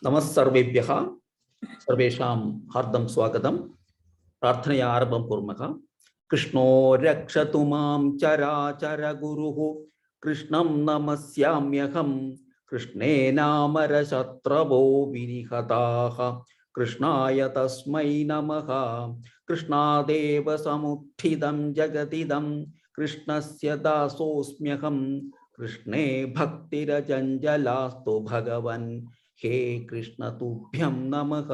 नमः सर्वेभ्यः सर्वेषां हार्दं स्वागतं प्रार्थनया आरम्भं कुर्मः। कृष्णो रक्षतु मां चराचरगुरुः कृष्णं नमस्याम्यहं कृष्णेनामरशत्रवो विनिहताः कृष्णाय तस्मै नमः। कृष्णादेव समुत्थितं जगदिदं कृष्णस्य दासोऽस्म्यहं कृष्णे भक्तिरचञ्चलास्तु भगवन् हे कृष्ण तुभ्यं नमः।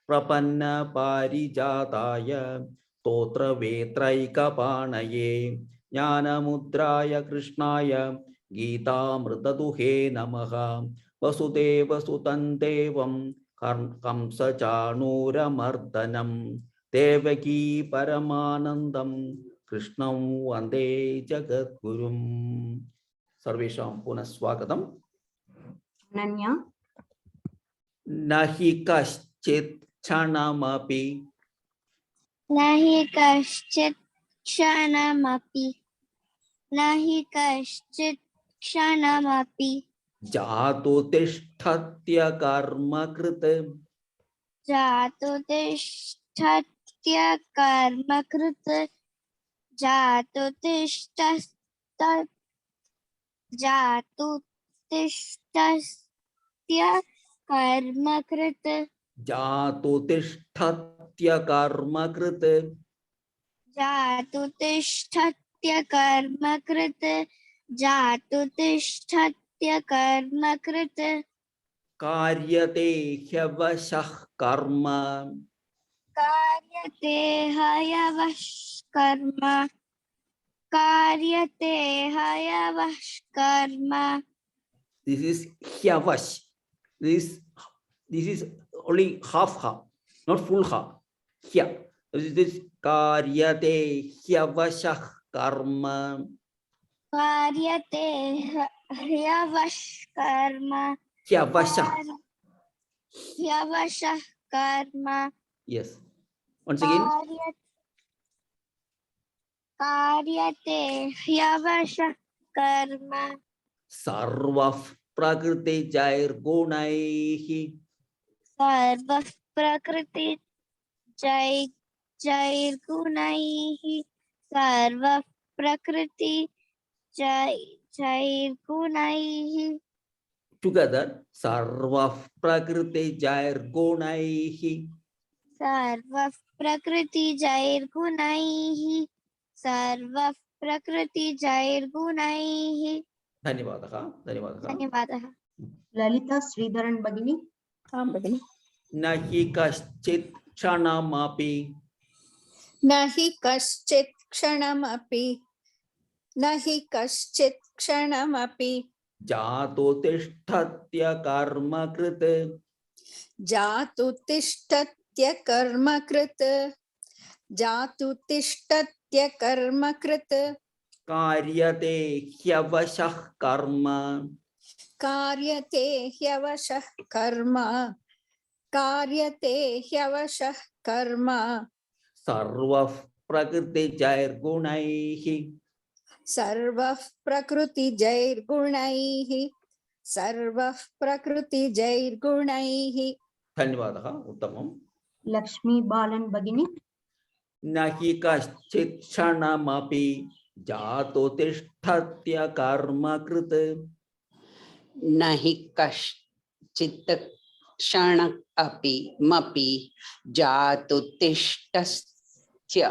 प्रपन्न पारिजाताय स्तोत्रवेत्रैकपाणये ज्ञानमुद्राय कृष्णाय गीतामृतदुहे नमः। वसुदेवसुतं देवं कंसचाणूरमर्दनं देवकी परमानन्दं कृष्णं वन्दे जगद्गुरुं। सर्वेषां पुनः स्वागतम्। अनन्या न हि कश्चित् क्षणमपि न हि कश्चित् क्षणमपि जातु तिष्ठत्य कर्मकृत् जातु तिष्ठत्य कर्मकृत् जातु तिष्ठत्य कर्मकृत् जातु तिष्ठत्य कर्मकृत् जातु तिष्ठत्य कर्मकृत् जातु तिष्ठत्य कर्मकृत् कार्यते ह्यवशः कर्म कार्यते हयवः कर्म कार्यते हयवः कर्म this is ह्यवश this is only half ha, not full ha. Hya, this कार्यते ह्यवशः कर्म कार्यते हयवः कर्म ह्यवशः. ह्यवशः कर्म Yes, once again कार्यते ह्यवशः कर्म सर्वः प्रकृतिजैर्गुणैः सर्वः प्रकृतिजैर्गुणैः सर्वः प्रकृतिजैर्गुणैः together सर्वः प्रकृतिजैर्गुणैः सर्वः प्रकृतिजैर्गुणैः सर्वः प्रकृतिजैर्गुणैः। धन्यवादः धन्यवादः धन्यवादः। ललिता श्रीधरन भगिनी। आं भगिनि। न हि कश्चित् क्षणमपि न हि कश्चित् क्षणमपि न हि कश्चित् क्षणमपि जातु तिष्ठत्य कर्मकृत् जातु तिष्ठत्य कर्मकृत् जातु तिष्ठत्य कर्मकृत् कार्यते ह्यवशः कर्म कार्यते ह्यवशः कर्म कार्यते ह्यवशः कर्म सर्वः प्रकृतिजैर्गुणैः सर्वः प्रकृतिजैर्गुणैः सर्वः प्रकृतिजैर्गुणैः। धन्यवादः उत्तमम्। लक्ष्मी बालन भगिनी। न हि कश्चित् क्षणमपि जातु तिष्ठत्य कर्मकृत् न हि कश्चित् क्षण अपि मपि जातु तिष्ठस्य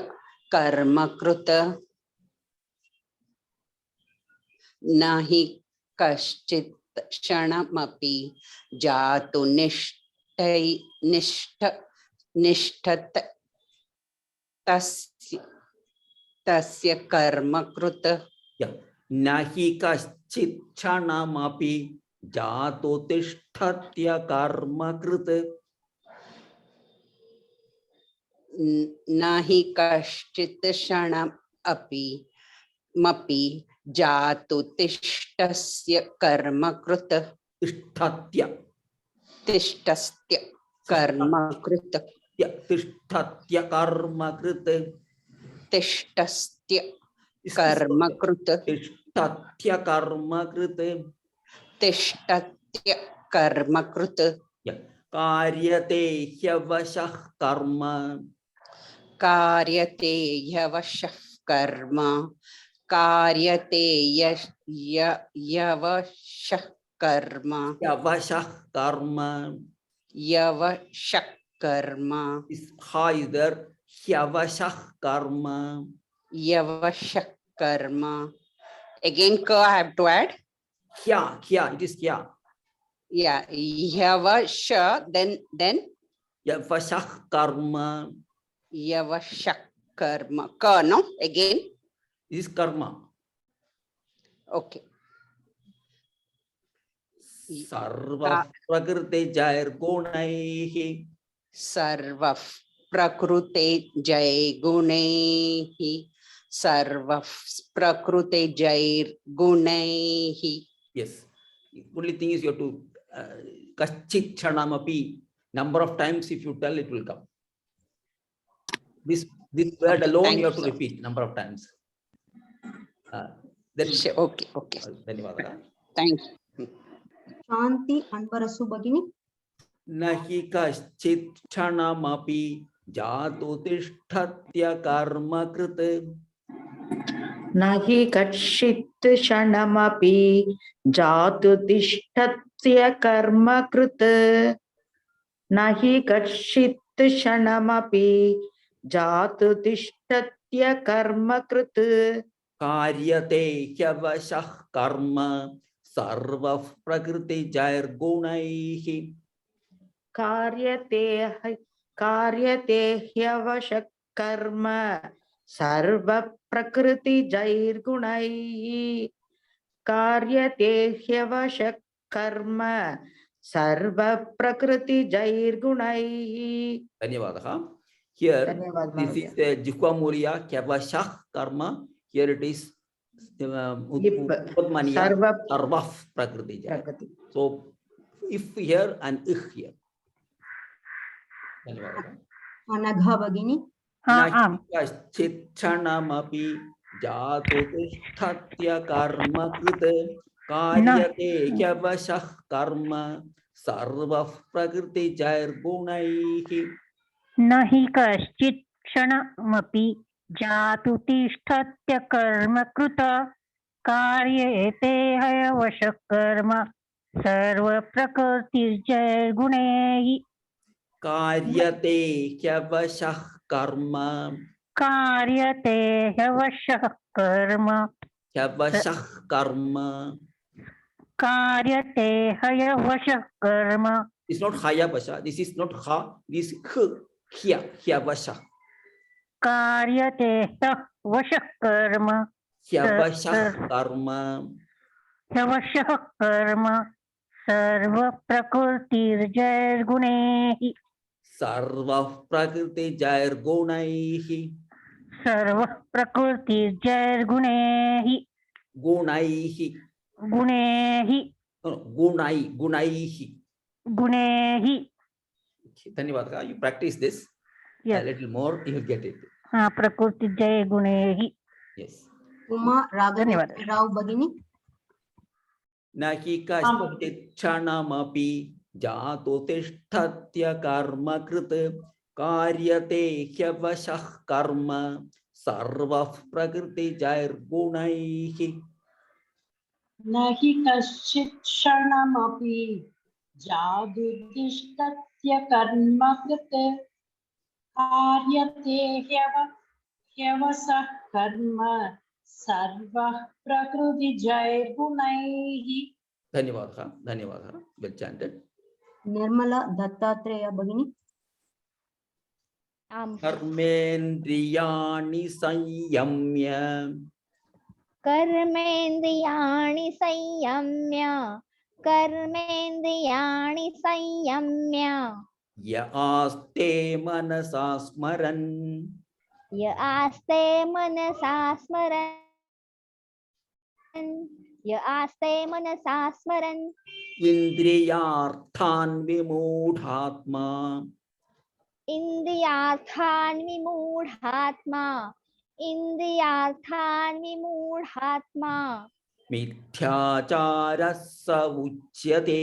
कर्मकृत् न हि कश्चित् क्षणमपि जातु निष्ठत तस्य कर्मकृत् न हि कश्चित् क्षणमपि जातु तिष्ठत्य कर्मकृत् न हि कश्चित् क्षणमपि मपि जातु तिष्ठस्य कर्मकृत् तिष्ठत्य तिष्ठस्य कर्मकृत् तिष्ठत्य कर्मकृत् तिष्ठस्य कर्मकृत् तिष्ठत्य कर्मकृत् तिष्ठत्य कर्मकृत् Yeah. कार्यते ह्यवशः कर्म कार्यते ह्यवशः कर्म कार्यते यवशः कर्म ह्यवशः कर्म यवशः कर्म is ha is there ह्यवशः कर्म यवशः कर्म again ka I have to add ह्या it is ह्या yeah yavasha then ह्यवशः कर्म yavashak karma ka no again is karma okay सर्व प्रकृति जैर्गुणैः sarva prakrute jay gunaihi sarva prakrute jay gunaihi yes only thing is you have to kaschit kshanamapi number of times if you tell it will come this word Okay, alone thank you have you, to sir. repeat number of times that's okay okay ధన్యవాదాలు thank you शांति अनवरसु भगिनी नहि कश्चित् क्षणमपि जातु तिष्ठत्य कर्म कृत न हि कश्चित् क्षणमपि जातु तिष्ठत्य कर्म कृत् न हि कश्चित् क्षणमपि जातु तिष्ठत्य कर्म कृत् कार्यते ह्यवशः कर्म सर्वः प्रकृतिजैर्गुणैः कार्यते ह्यवशः कर्म सर्व प्रकृतिजैर्गुणैः कार्यते ह्यवशः कर्म सर्व प्रकृतिजैर्गुणैः धन्यवादः here धन्यवाद this is the jihvamuriya kyavashah karma here it is utmaniya सर्व sarvah prakriti प्रकृति so if here and here धन्यवादः अनघा भगिनी न कश्चित् क्षणमपि जातु तिष्ठत्य कर्म कृत कार्यते ह्यवशः कर्म सर्वः प्रकृतिजैर्गुणैः न हि कश्चित् क्षणमपि जातु तिष्ठत्य कर्म कृत कार्येते हयवशः कर्म सर्वप्रकृतिजैर्गुणैः कार्यते ह्यवशः कर्म कार्यते ह्यवशः कर्म ह्यवशः कर्म कार्यते हयवशः कर्म it's not hayavasha this is not ha this ह्यवशः कार्यते ह्यवशः कर्म ह्यवशः कर्म ह्यवशः कर्म सर्वप्रकृतिजैर्गुणैः सर्वः प्रकृतिजैर्गुणैः सर्वप्रकृतिजैर्गुणैः गुणैः गुणैः गुणैः गुणैः धन्यवादः you practice this a Yes. little more you will get it हाँ प्रकृतिजैर्गुणैः yes उमा राघवेन्द्र राव भगिनी न हि कश्चित् क्षणमपि जातु तिष्ठत्य कर्म कृत कार्यते ह्यवशः कर्म सर्वः प्रकृतिजैर्गुणैः न हि कश्चित् क्षणमपि जादुतिष्ठत्य कर्म कृत् कार्यते ह्यवशः कर्म सर्वः प्रकृतिजैर्गुणैः धन्यवादः well chanted निर्मला दत्तात्रेय भगिनी कर्मेन्द्रियाणि संयम्य कर्मेन्द्रियाणि संयम्य य आस्ते मनसा स्मरन् य आस्ते मनसा स्मरन् इन्द्रियार्थान् विमूढात्मा इन्द्रियार्थान् विमूढात्मा मिथ्याचारः स उच्यते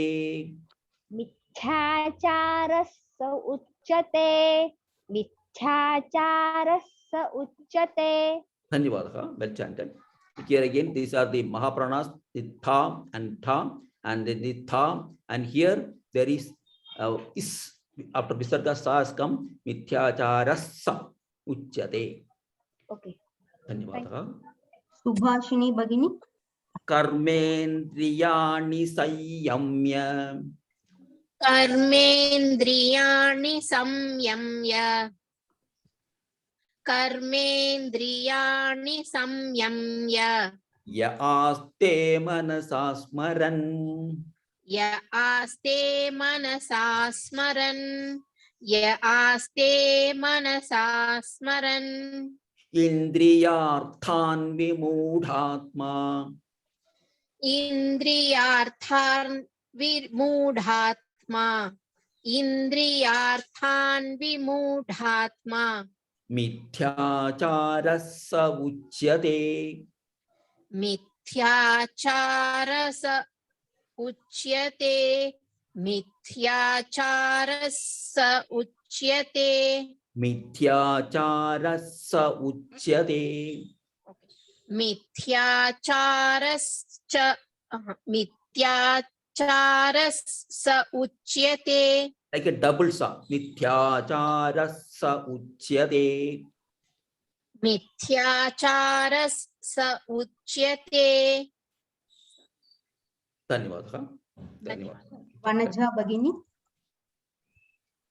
मिथ्याचारः स उच्यते मिथ्याचारः स उच्यते Dhanyavadaha, well chanted. Here again, these are the Mahapranas, the tha and then the tha, and here there is is after Visarga sa has come, Mithyacharassa Uchyate. okay Dhanyavadaha. Subhashini Bhagini, Karmendriyani Sanyamya कर्मेन्द्रियाणि संयम्य कर्मेन्द्रियाणि संयम्य Ya aste manasa smaran य आस्ते मनसा स्मरन् Indriyarthan Vimudhatma इन्द्रियार्थान् विमूढात्मा Mithyacharassa Uchyate. मिथ्याचारस उच्यते मिथ्याचारस्य उच्यते Mithyacharassa Uchyate. मिथ्याचारश्च मिथ्याचारस्य उच्यते Like a double sa. Mithyacharassa Uchyate. मिथ्याचारस्य उच्यते Dhanyavadaha. Dhanyavadaha. Vanaja Bhagini,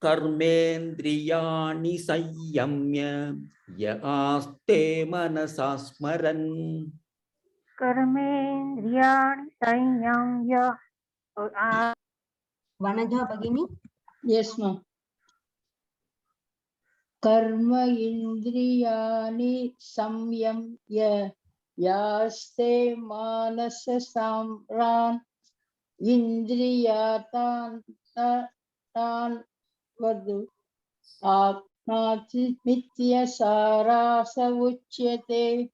Karmendriyani Sanyamya Ya aste manasa smaran कर्मेन्द्रियाणि संयम्य Vanaja Bhagini, Yes, ma'am. Karma indriyani samyamya yaste manasa samran indriyatan tan vadu atmati mitya sarasa uchyate.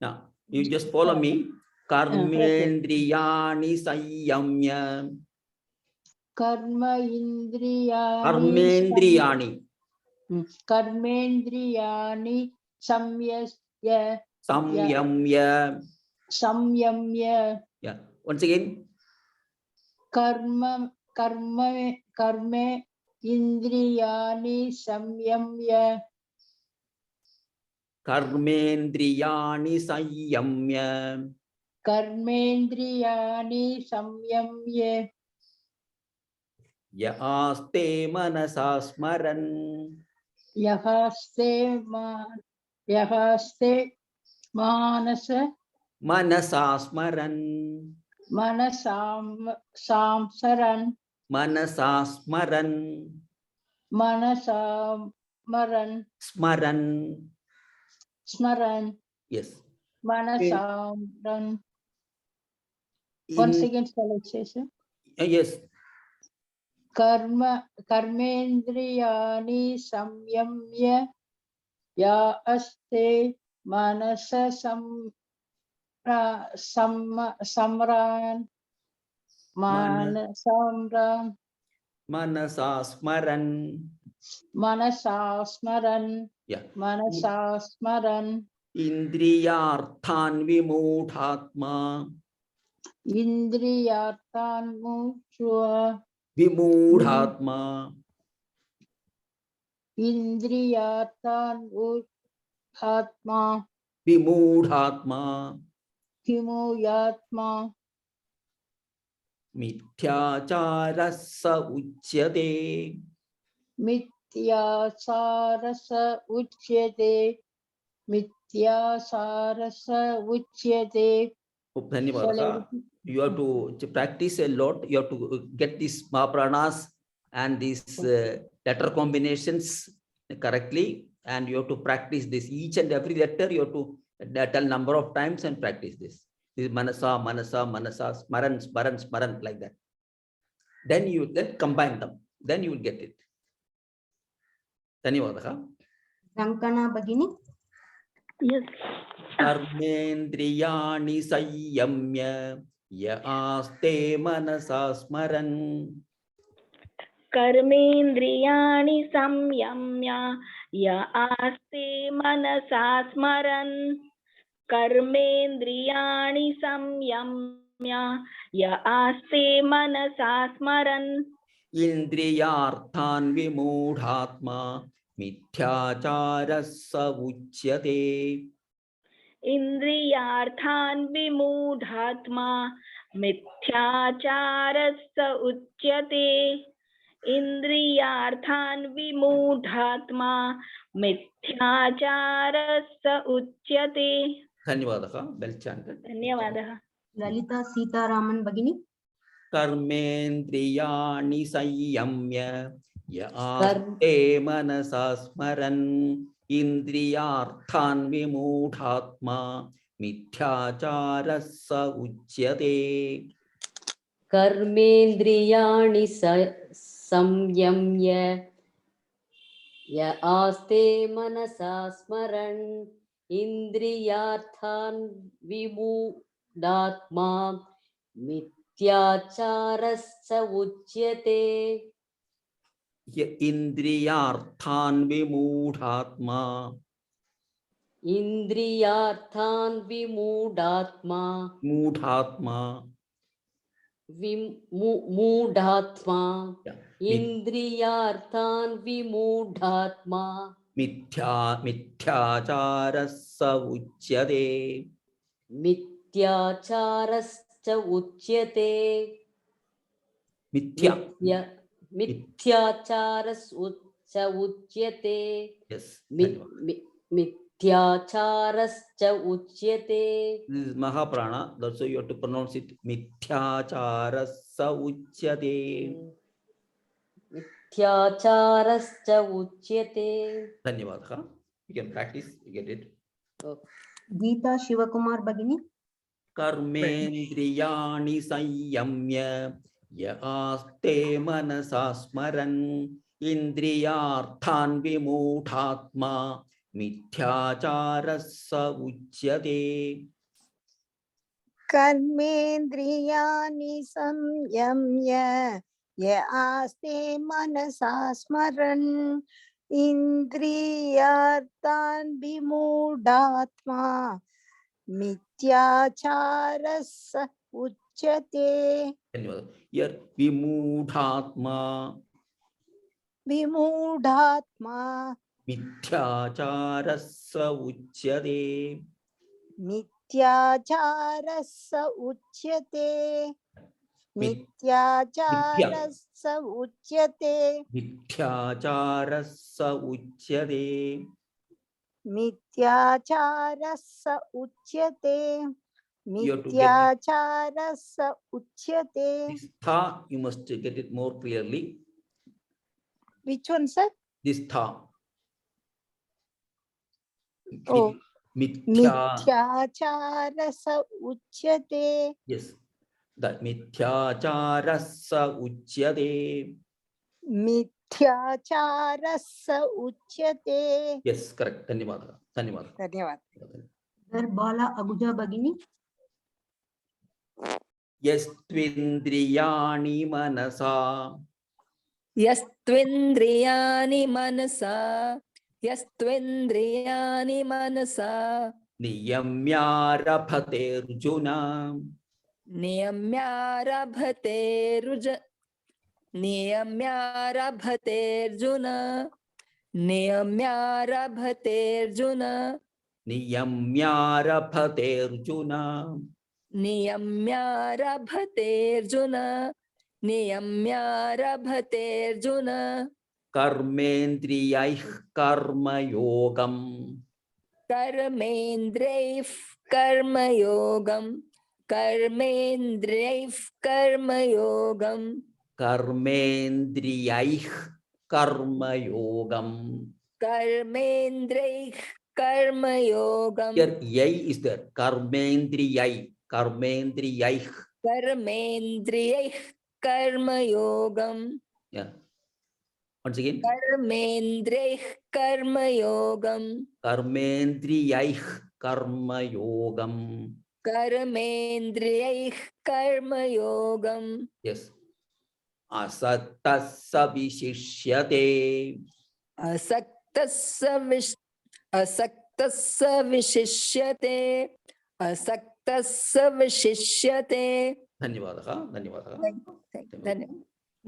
Now, you just follow me. Karmendriyani Sanyamya Karma indriyani Karmendriyani Karmendriyani samyasya Samyamya. samyamya Yeah. Once again. karma indriyani samyamya Karmendriyani Sanyamya karmendriyani samyamya Ya aste manasa smaran yahaste manasa Manasa smaran manasam samsaran Manasa smaran manasamaran smaran Yes. manasamaran. Once again, shall I say, sir? Yes. Karmendriyani samyamya ya aste manasa samran manasamran Manasa smaran. manasasmaran Yeah. manasasmaran Indriyarthan Vimudhatma indriyatan muchua Vimudhatma indriyatan uthatma Vimudhatma kimuyatma Mithyacharassa Uchyate. mityasarasa uchyate mityasarasa uchyate. Dhanyavadaha. You have to practice a lot. You have to get these Mahapranas and these letter combinations correctly, and you have to practice this. Each and every letter you have to tell number of times and practice this. This is manasa, manasa, manasa, smaran, smaran, smaran, like that. Then you then combine them. Then you will get it. Dhanyavadaha. Sankana Bhagini, Yes. Karmendriyani Sanyamya Ya aste manasa smaran कर्मेन्द्रियाणि संयम्य य आस्ते मनसा स्मरन् कर्मेन्द्रियाणि संयम्य य आस्ते मनसा स्मरन् इन्द्रियार्थान् विमूढात्मा मिथ्याचारः स उच्यते इन्द्रियार्थान् विमूढात्मा मिथ्याचारः स उच्यते इन्द्रियार्थान् विमूढात्मा मिथ्याचारः स उच्यते धन्यवादः वेल चांटेड धन्यवादः ललिता सीतारामन् भगिनी कर्मेन्द्रियाणि संयम्य य आस्ते मनसा स्मरन् इन्द्रियार्थान् विमूढात्मा मिथ्याचारः स उच्यते कर्मेन्द्रियाणि संयम्य य आस्ते मनसा स्मरन् इन्द्रियार्थान् विमूढात्मा मिथ्याचारश्च उच्यते य इन्द्रियार्थान् विमूढात्मा इन्द्रियार्थान् विमूढात्मा मूढात्मा मूढात्मा Yeah. इन्द्रियार्थान् विमूढात्मा मिथ्याचारः स उच्यते मिथ्याचारश्च उच्यते मिथ्या मिथ्याचारश्च उच्यते yes मिथ्याचारश्च उच्यते this is Mahaprana, that's why you have to pronounce it मिथ्याचारः स उच्यते मिथ्याचारश्च उच्यते धन्यवादः you can practice you get it गीता शिवकुमार भगिनी कर्मेन्द्रियाणि संयम्य य आस्ते मनसा स्मरन् इन्द्रियार्थान् विमूढात्मा मिथ्याचारः स उच्यते कर्मेन्द्रियाणि संयम्य य आस्ते मनसा स्मरन् इन्द्रियार्थान् विमूढात्मा मिथ्याचारः स उच्यते धन्यवाद here विमूढात्मा विमूढात्मा मिथ्याचारः स उच्यते मिथ्याचारः स उच्यते मिथ्याचारः स उच्यते मिथ्याचारः स उच्यते मिथ्याचारः स उच्यते have to get it. मिथ्याचारः स उच्यते This tha you must get it more clearly. Which one, sir? This tha. Oh. Mithya. मिथ्याचारः स उच्यते Yes. That मिथ्याचारः स उच्यते. मिथ्याचारः स उच्यते Yes, correct. धन्यवाद. धन्यवाद. दर बाला अगुजा भगिनी यस्त्विन्द्रियाणि मनसा यस्त्विन्द्रियाणि मनसा नियम्यारभतेऽर्जुन नियम्यारभतेऽर्जुन नियम्यारभतेऽर्जुन कर्मेन्द्रियैः कर्मयोगम् कर्मेन्द्रियैः कर्मयोगम् Here yai is there. Karmendriyai. कर्मेन्द्रियैः कर्मयोगम् Yeah. Once again. कर्मेन्द्रियैः कर्मयोगम् कर्मेन्द्रियैः कर्मयोगम्. कर्मेन्द्रियैः कर्मयोगम् Yes. असक्तः विशिष्यते असक्तः विशिष्यते असक्तः विशिष्यते धन्यवादः धन्यवादः धन्यवादः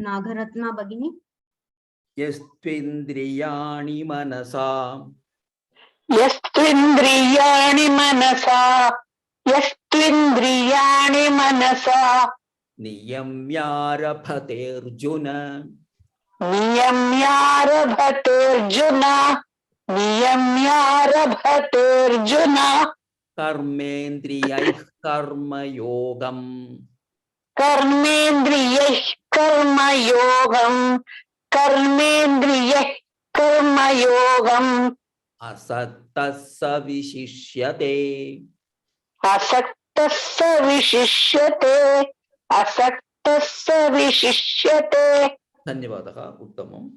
नागरत्ना भगिनी यस्त्विन्द्रियाणि मनसा यस्त्विन्द्रियाणि मनसा नियम्यारभतेऽर्जुन नियम्यारभतेऽर्जुन कर्मेन्द्रियैः कर्मयोगम् कर्मेन्द्रियैः कर्मयोगम् असक्तः विशिष्यते असक्तः विशिष्यते धन्यवादः उत्तमम्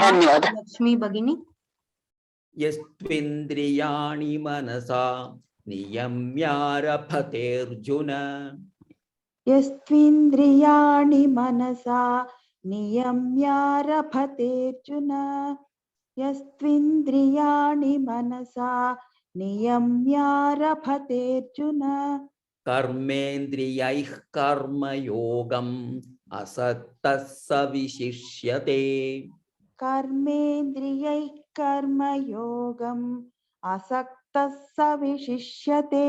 धन्यवादः लक्ष्मी भगिनी यस्त्विन्द्रियाणि मनसा नियम्यारभतेऽर्जुन यस्त्विन्द्रियाणि मनसा नियम्यारभतेऽर्जुन यस्त्विन्द्रियाणि मनसा नियम्यारभतेऽर्जुन कर्मेन्द्रियैः कर्मयोगम् असक्तः विशिष्यते कर्मेन्द्रियैः कर्मयोगम् असक्तः विशिष्यते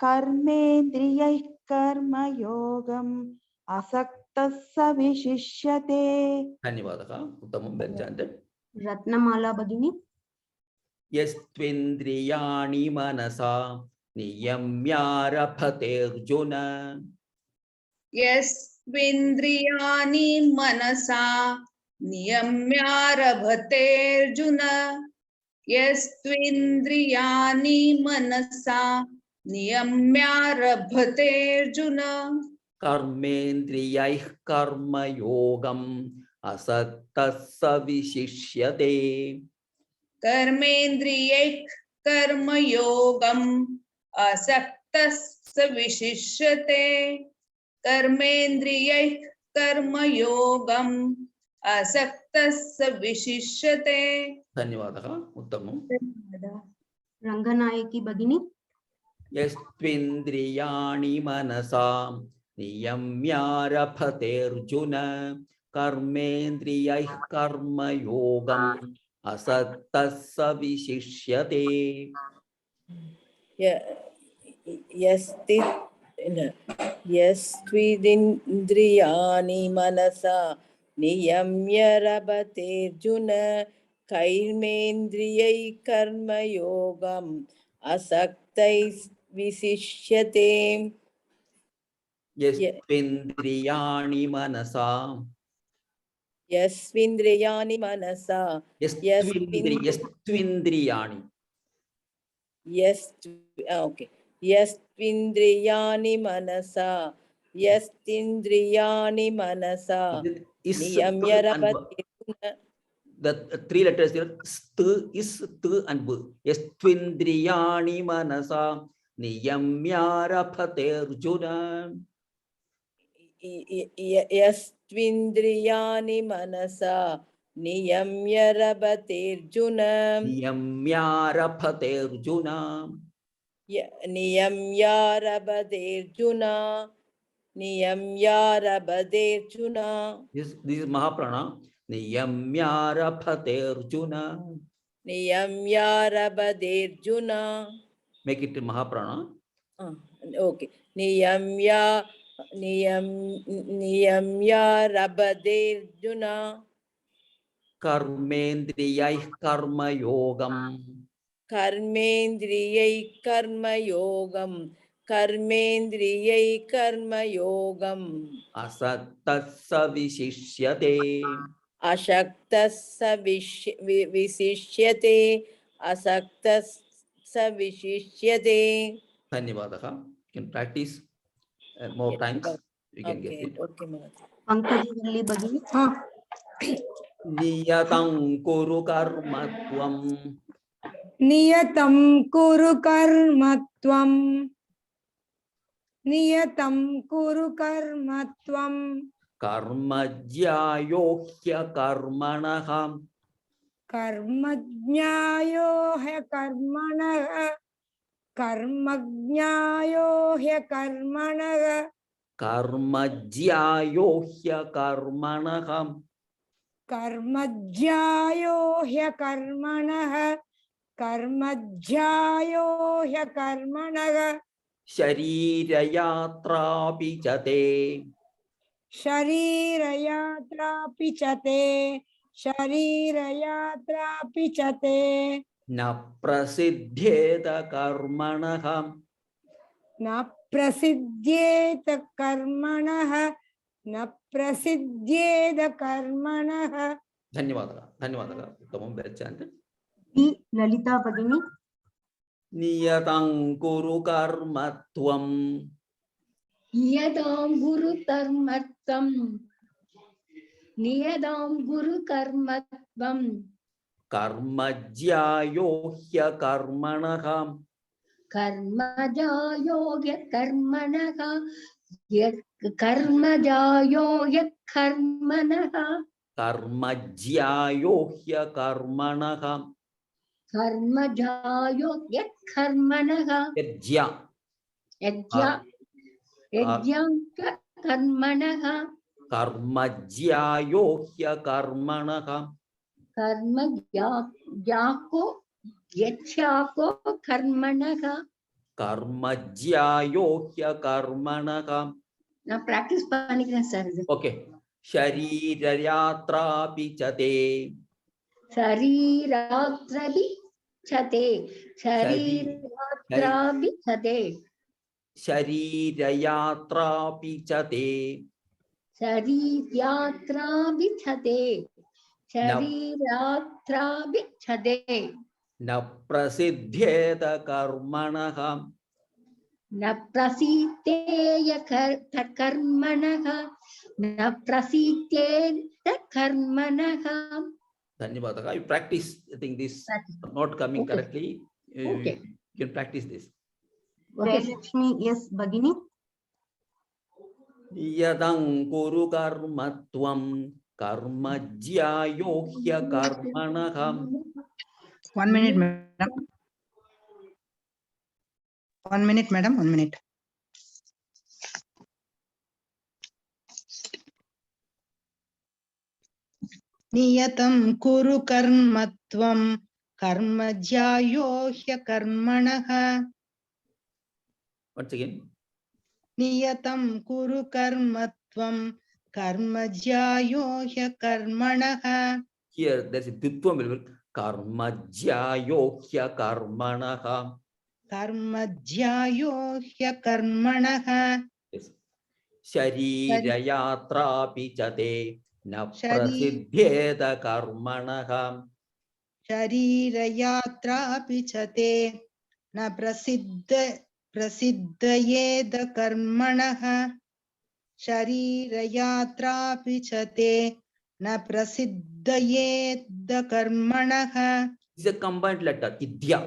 कर्मेन्द्रियैः कर्मयोगम् असक्तः विशिष्यते धन्यवादः उत्तमं वेल चान्टेड रत्नमाला भगिनी यस्त्विन्द्रियाणि मनसा नियम्यारभतेऽर्जुन यस्त्विन्द्रियाणि मनसा नियम्यारभतेऽर्जुन यस्त्विन्द्रियाणि मनसा नियम्यारभतेऽर्जुन कर्मेन्द्रियैः कर्मयोगम् असक्तः विशिष्यते कर्मेन्द्रियैः कर्मयोगम् असक्तः विशिष्यते कर्मेन्द्रियैः कर्मयोगम् असक्तः विशिष्यते धन्यवादः उत्तमम् रंगनायकी भगिनी यस्त्विन्द्रियाणि मनसा नियम्यारभतेऽर्जुन कर्मेन्द्रियैः कर्मयोगम् असक्तः विशिष्यते यस्त्विन्द्रियाणि मनसा नियम्यरभतेऽर्जुन कैर्मेन्द्रियैः कर्मयोगम् असक्तैः विशिष्यते यस्त्विन्द्रियाणि मनसा यस्त्विन्द्रियाणि मनसा यस्त्विन्द्रियाणि ओके यस्त्विन्द्रियाणि मनसा यस्त्विन्द्रियाणि मनसा नियम्यरभतेऽर्जुन the three letters here st is t and b yastvindriyani manasa niyamyarabhateऽर्जुन यस्त्विन्द्रियाणि मनसा नियम्यरभतेऽर्जुन niyamyarabhateऽर्जुन नियम्यारभतेऽर्जुन this is mahaprana niyamyarabhateऽर्जुन नियम्यारभतेऽर्जुन make it mahaprana ओके नियम्यारभतेऽर्जुन कर्मेन्द्रियैः कर्मयोगम् कर्मेन्द्रियैः कर्मयोगम् असक्तः विशिष्यते अशक्तः विशिष्यते असक्तः विशिष्यते धन्यवादः you can practice more times you can get it पंकजवल्ली भगिनी नियतं कुरु कर्म त्वं नियतं कुरु कर्म त्वं नियतं कुरु कर्म त्वं कर्मज्यायो ह्यकर्मणः कर्मज्ञायो ह्यकर्मणः कर्मज्ञायो ह्यकर्मणः कर्मज्यायो ह्यकर्मणः कर्मज्ञायो ह्यकर्मणः कर्मज्ञायो ह्यकर्मणः शरीरयात्रापि च ते शरीरयात्रापि च ते शरीरयात्रापि च ते न प्रसिद्धेत कर्मणः न प्रसिद्ध्येत कर्मणः न प्रसिद्ध्येत कर्मणः धन्यवादः धन्यवादः उत्तमं वेल चाण्टेड इ ललिता भगिनी नियतं कुरु कर्म त्वं नियतां गुरु कर्मत्वं नियतां गुरु कर्मत्वं कर्मज्यायो ह्यकर्मणः कर्मजायो कर्मणः कर्मजायो कर्मणः कर्मज्यायो ह्यकर्मणः कर्मजायो कर्मणः यज्ञ यज्ञं कर्मणः कर्मज्यायो ह्यकर्मणः कर्मज्याको यच्छाको कर्मणः कर्मज्यायो ह्यकर्मणः நான் practice பண்ணிக்கிறேன் சார் இது ओके शरीरयात्रापि च ते शरीरात्रभि चते शरीरात्राभि चते शरीरयात्रापि च ते शरीरयात्राभि चते शरीरात्राभि चते न प्रसिद्धेत कर्मणः न प्रसीतेय कर्मणः न प्रसीतेत कर्मणः धन्यवादः you practice I think this not coming correctly Okay. you can practice this Jayalakshmi यस भगिनी यदं कुरु कर्म त्वं कर्मज्यायो ह्यकर्मणः 1 minute madam 1 minute madam 1 minute नियतं कुरु कर्मत्वं कर्मज्यायो ह्यकर्मणः once again नियतं कुरु कर्मत्वं कर्मज्यायो ह्यकर्मणः here there is a ditvam कर्मज्यायो ह्यकर्मणः कर्मज्यायो ह्यकर्मणः शरीरयात्रापि च ते न प्रसिद्धेत कर्मणः शरीरयात्रापि च ते न प्रसिद्धयेद कर्मणः शरीरयात्रापि च ते न प्रसिद्धयेद कर्मणः is a combined letter idya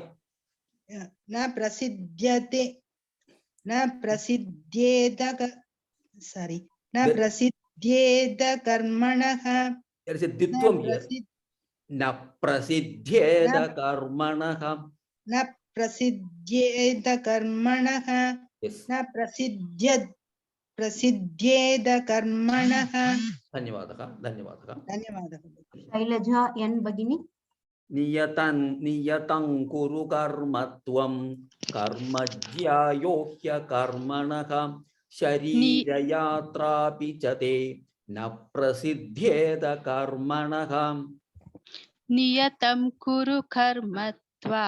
न प्रसिद्ध्यते न प्रसिद्ध्येद sorry न प्रसिद्ध्येद कर्मणः there is a ditvam here न प्रसिद्धेत कर्मणः न प्रसिद्ध्येद कर्मणः न प्रसिद्ध्येद कर्मणः धन्यवादः धन्यवादः धन्यवादः शैलजा एन भगिनी नियतं कुरु कर्म त्वं कर्मज्यायो ह्यकर्मणः शरीरयात्रापि च ते न प्रसिद्धेत कर्मणः नियतं कुरु कर्म त्वा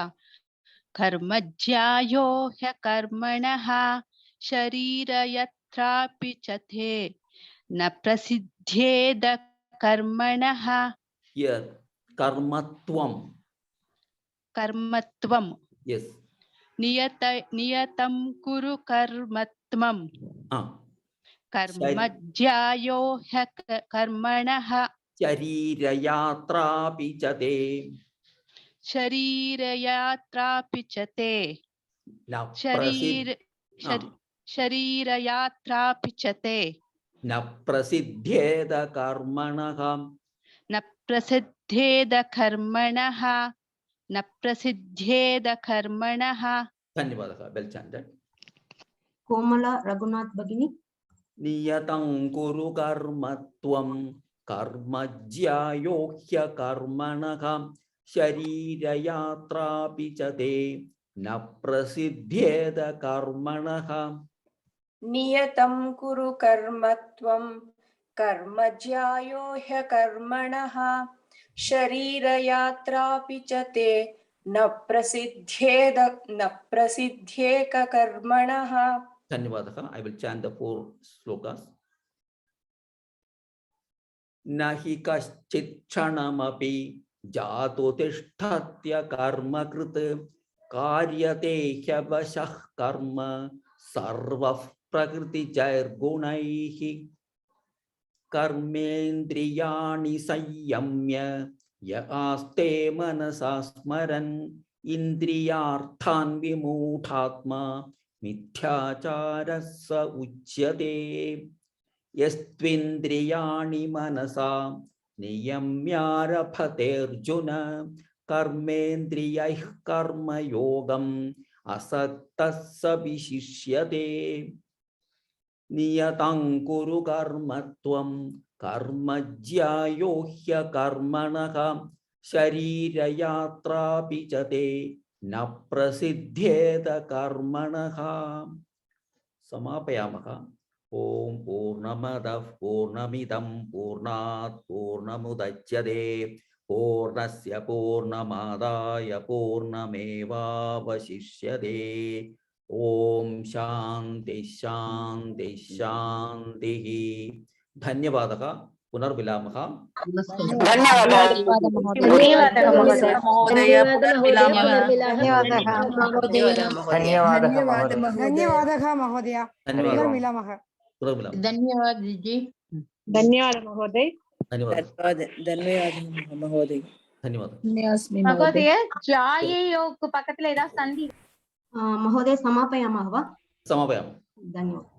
कर्मज्यायो ह्यकर्मणः शरीरयात्रापि च ते न प्रसिद्धेद कर्मणः here कर्मत्वं कर्मत्वं yes नियतं कुरु कर्मत्वं कर्मज्यायो ह्यकर्मणः शरीरयात्रापि च ते शरीरयात्रापि च ते न शरीरयात्रापि च ते न प्रसिद्धेद कर्मणः न प्रसिद्धेद कर्मणः न प्रसिद्धेद कर्मणः धन्यवादः वेल चांटेड कोमला रघुनाथ भगिनी नियतं कुरु कर्म त्वं कर्म ज्यायो ह्यकर्मणः शरीरयात्रापि च ते न प्रसिद्धेद कर्मणः नियतं कुरु कर्म त्वं कर्म ज्यायो ह्यकर्मणः शरीरयात्रापि च ते न प्रसिद्धेक कर्मणः धन्यवादः I will chant the 4 shlokas न हि कश्चित् क्षणमपि जातो तिष्ठत्य कर्म कृत कार्यते ह्यवशः कर्म सर्वः प्रकृतिजैर्गुणैः कर्मेन्द्रियाणि संयम्य य आस्ते मनसा स्मरन् इन्द्रियार्थान् विमूढात्मा मिथ्याचारः स उच्यते यस्त्विन्द्रियाणि मनसा नियम्यारभतेऽर्जुन कर्मेन्द्रियैः कर्मयोगम् असक्तः स विशिष्यते नियतं कुरु कर्म त्वं कर्म ज्यायो ह्यकर्मणः शरीरयात्रापि च ते न प्रसिद्धेत कर्मणः समापयामः ओम पूर्णमदः पूर्णमिदं पूर्णात् पूर्णमुदच्यते पूर्णस्य पूर्णमादाय पूर्णमेवावशिष्यते ओम शांति शांति शांतिः धन्यवादः पुनर्मिलामः धन्यवादः महोदय पुनर्मिलामः धन्यवाद जी धन्यवाद महोदय धन्यवाद महोदय महोदय जाययोः पकत्ले एदा सन्धि महोदय समापयामः वा समापयामः धन्यवादः